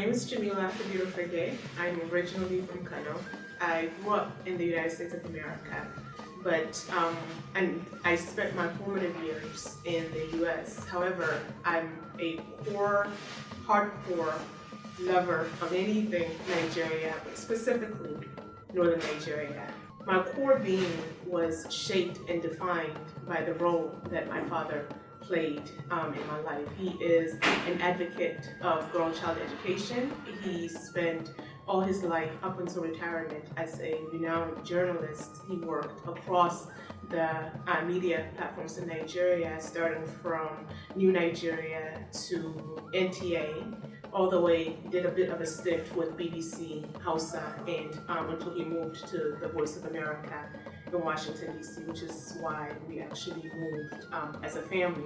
name is Jamila Fagge. I'm originally from Kano. I grew up in the United States of America, but and I spent my formative years in the U.S. However, I'm a hardcore lover of anything Nigeria, but specifically Northern Nigeria. My core being was shaped and defined by the role that my father played in my life. He is an advocate of girl child education. He spent all his life up until retirement as a renowned journalist. He worked across the media platforms in Nigeria, starting from New Nigeria to NTA, all the way, did a bit of a stint with BBC Hausa, and until he moved to the Voice of America in Washington, D.C., which is why we actually moved as a family.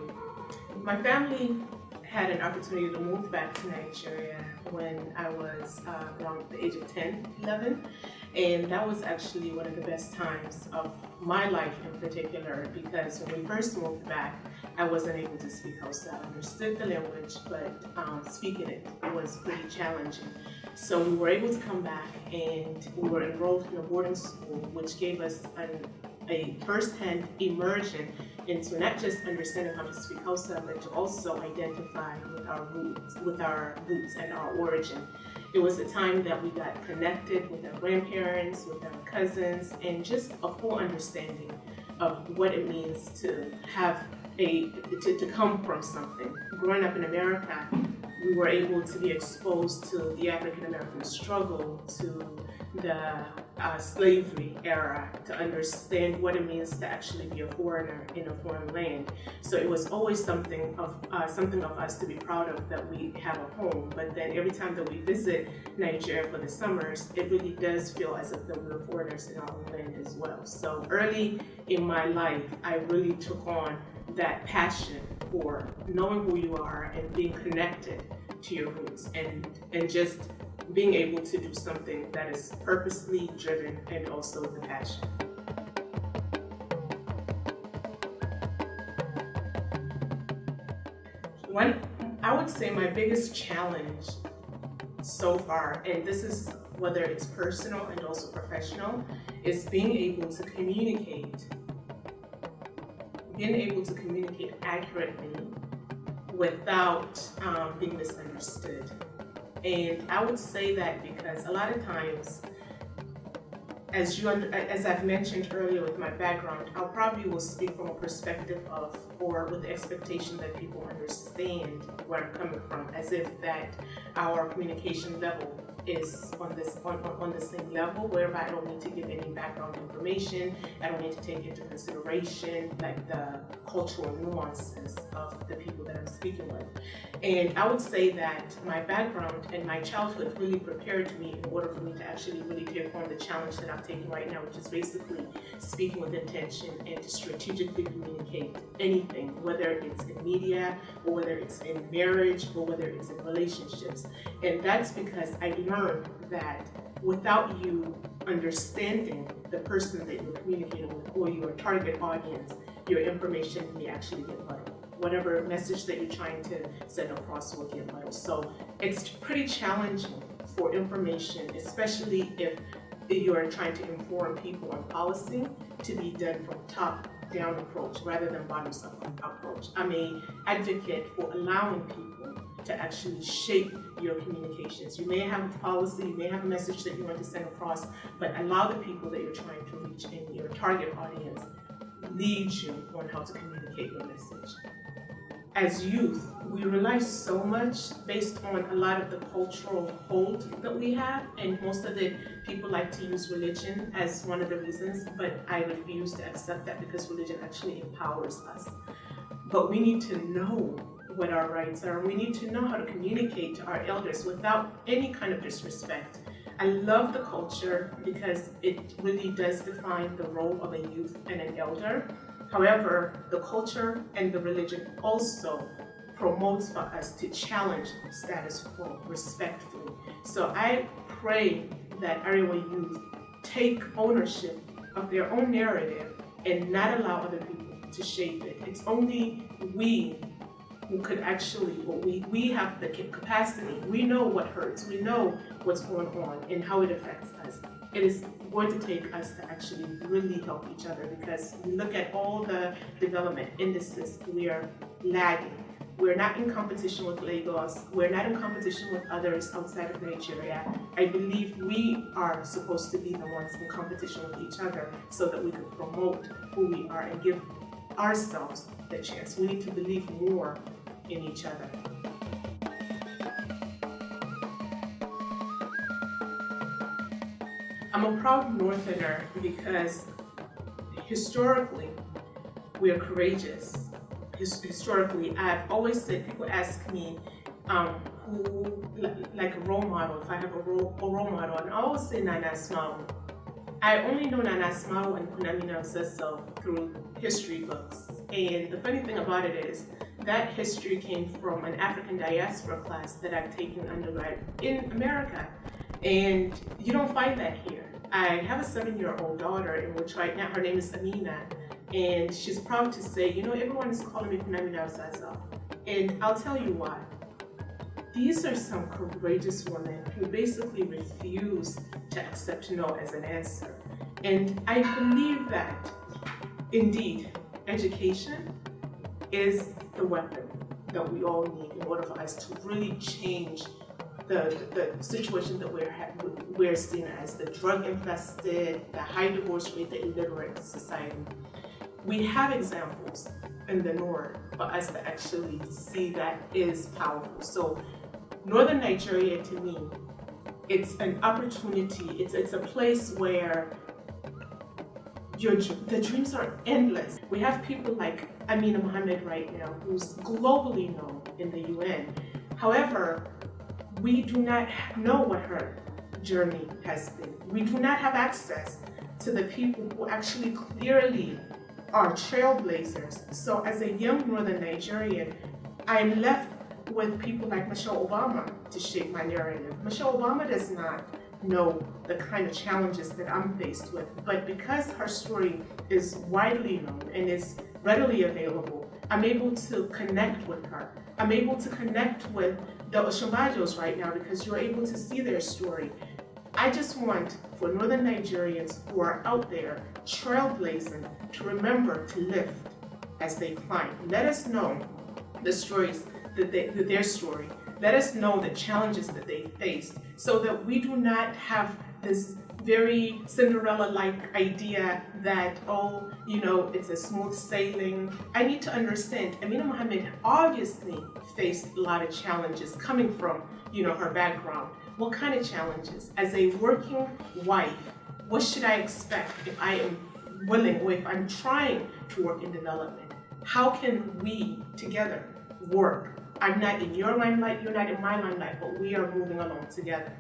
My family had an opportunity to move back to Nigeria when I was around the age of 10, 11, and that was actually one of the best times of my life in particular, because when we first moved back, I wasn't able to speak Hausa. I understood the language, but speaking it was pretty challenging. So we were able to come back, and we were enrolled in a boarding school, which gave us a first-hand immersion into not just understanding how to speak Hausa, but to also identify with our roots and our origin. It was a time that we got connected with our grandparents, with our cousins, and just a full understanding of what it means to have to come from something. Growing up in America, we were able to be exposed to the African American struggle, to the slavery era, to understand what it means to actually be a foreigner in a foreign land. So it was always something of us to be proud of, that we have a home. But then every time that we visit Nigeria for the summers, it really does feel as if that we're foreigners in our own land as well. So early in my life, I really took on that passion for knowing who you are and being connected to your roots, and just being able to do something that is purposely driven and also the passion. I would say my biggest challenge so far, and this is whether it's personal and also professional, is being able to communicate accurately without being misunderstood. And I would say that because a lot of times, as I've mentioned earlier with my background, I probably will speak from a perspective of, or with the expectation that people understand where I'm coming from, as if that our communication level is on the same level, whereby I don't need to give any background information. I don't need to take into consideration like the cultural nuances of the people that I'm speaking with. And I would say that my background and my childhood really prepared me in order for me to actually really take on the challenge that I'm taking right now, which is basically speaking with intention and to strategically communicate anything, whether it's in media, or whether it's in marriage, or whether it's in relationships. And that's because I learned that without you understanding the person that you're communicating with, or your target audience, your information may actually get muddled. Whatever message that you're trying to send across will get muddled. So it's pretty challenging for information, especially if you're trying to inform people on policy, to be done from top-down approach rather than bottoms-up approach. I'm an advocate for allowing people to actually shape your communications. You may have a policy, you may have a message that you want to send across, but allow the people that you're trying to reach in your target audience lead you on how to communicate your message. As youth, we rely so much based on a lot of the cultural hold that we have, and most of it, people like to use religion as one of the reasons, but I refuse to accept that, because religion actually empowers us. But we need to know what our rights are. We need to know how to communicate to our elders without any kind of disrespect. I love the culture because it really does define the role of a youth and an elder. However, the culture and the religion also promotes for us to challenge status quo respectfully. So I pray that Arewa youth take ownership of their own narrative and not allow other people to shape it. It's only we who could actually, well, we have the capacity, we know what hurts, we know what's going on and how it affects us. It is going to take us to actually really help each other, because we look at all the development indices, we are lagging. We're not in competition with Lagos. We're not in competition with others outside of Nigeria. I believe we are supposed to be the ones in competition with each other so that we can promote who we are and give ourselves the chance. We need to believe more in each other. I'm a proud Northerner because historically we are courageous. Historically, I've always said, people ask me who, like a role model, if I have a role model, and I always say Nana Smile. I only know Nana Smile and Kunamina Obseso through history books. And the funny thing about it is that history came from an African diaspora class that I've taken undergrad in America. And you don't find that here. I have a 7-year-old daughter in which right now her name is Amina. And she's proud to say, you know, everyone is calling me Kunamina Obseso. And I'll tell you why. These are some courageous women who basically refuse to accept no as an answer. And I believe that, indeed, education is the weapon that we all need in order for us to really change the situation that we're seeing as the drug-infested, the high divorce rate, the illiterate society. We have examples in the North for us to actually see that is powerful. So Northern Nigeria, to me, it's an opportunity. It's a place where the dreams are endless. We have people like Amina Mohammed right now, who's globally known in the UN. However, we do not know what her journey has been. We do not have access to the people who actually clearly are trailblazers. So as a young Northern Nigerian, I'm left with people like Michelle Obama to shape my narrative. Michelle Obama does not know the kind of challenges that I'm faced with, but because her story is widely known and is readily available, I'm able to connect with her. I'm able to connect with the Oshobajos right now because you're able to see their story. I just want for Northern Nigerians who are out there trailblazing to remember to lift as they climb. Let us know the stories, their story. Let us know the challenges that they faced so that we do not have this very Cinderella-like idea that, oh, you know, it's a smooth sailing. I need to understand, Amina Mohammed obviously faced a lot of challenges coming from, you know, her background. What kind of challenges? As a working wife, what should I expect if I am willing or if I'm trying to work in development? How can we together work? I'm not in your limelight, you're not in my limelight, but we are moving along together.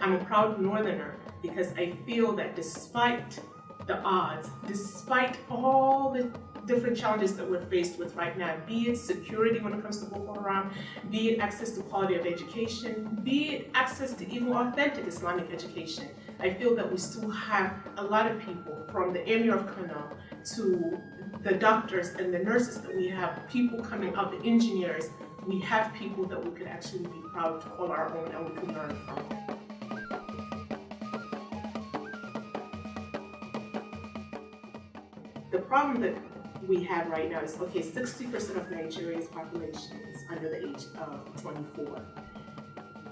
I'm a proud Northerner because I feel that despite the odds, despite all the different challenges that we're faced with right now, be it security when it comes to Boko Haram, be it access to quality of education, be it access to even authentic Islamic education, I feel that we still have a lot of people, from the Emir of Kano to the doctors and the nurses that we have, people coming up, the engineers, we have people that we could actually be proud to call our own and we can learn from. The problem that we have right now is, okay, 60% of Nigeria's population is under the age of 24.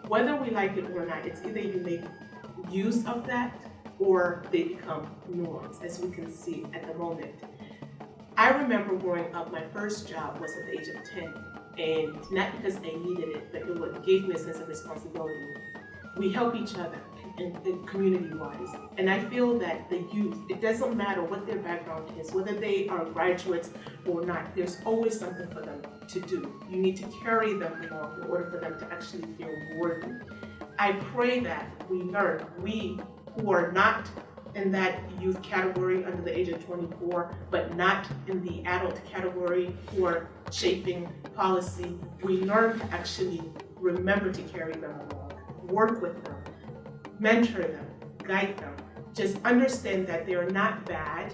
Whether we like it or not, it's either you make use of that or they become norms, as we can see at the moment. I remember growing up, my first job was at the age of 10, and not because I needed it, but it gave me a sense of responsibility. We help each other and community-wise, and I feel that the youth, it doesn't matter what their background is, whether they are graduates or not, there's always something for them to do. You need to carry them along in order for them to actually feel worthy. I pray that we learn, we who are not in that youth category under the age of 24, but not in the adult category who are shaping policy, we learn to actually remember to carry them along, work with them, mentor them, guide them. Just understand that they are not bad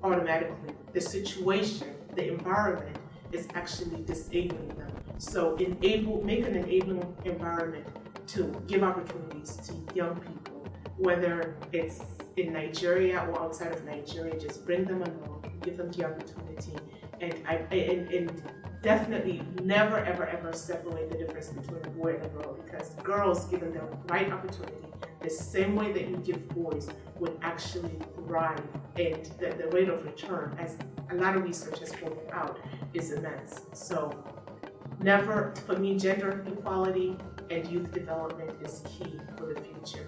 automatically. The situation, the environment is actually disabling them. So make an enabling environment to give opportunities to young people, whether it's in Nigeria or outside of Nigeria. Just bring them along, give them the opportunity, and definitely never ever separate the difference between a boy and a girl, because girls, given the right opportunity, the same way that you give boys, would actually thrive, and the rate of return, as a lot of research has pointed out, is immense. So never, for me, gender equality and youth development is key for the future.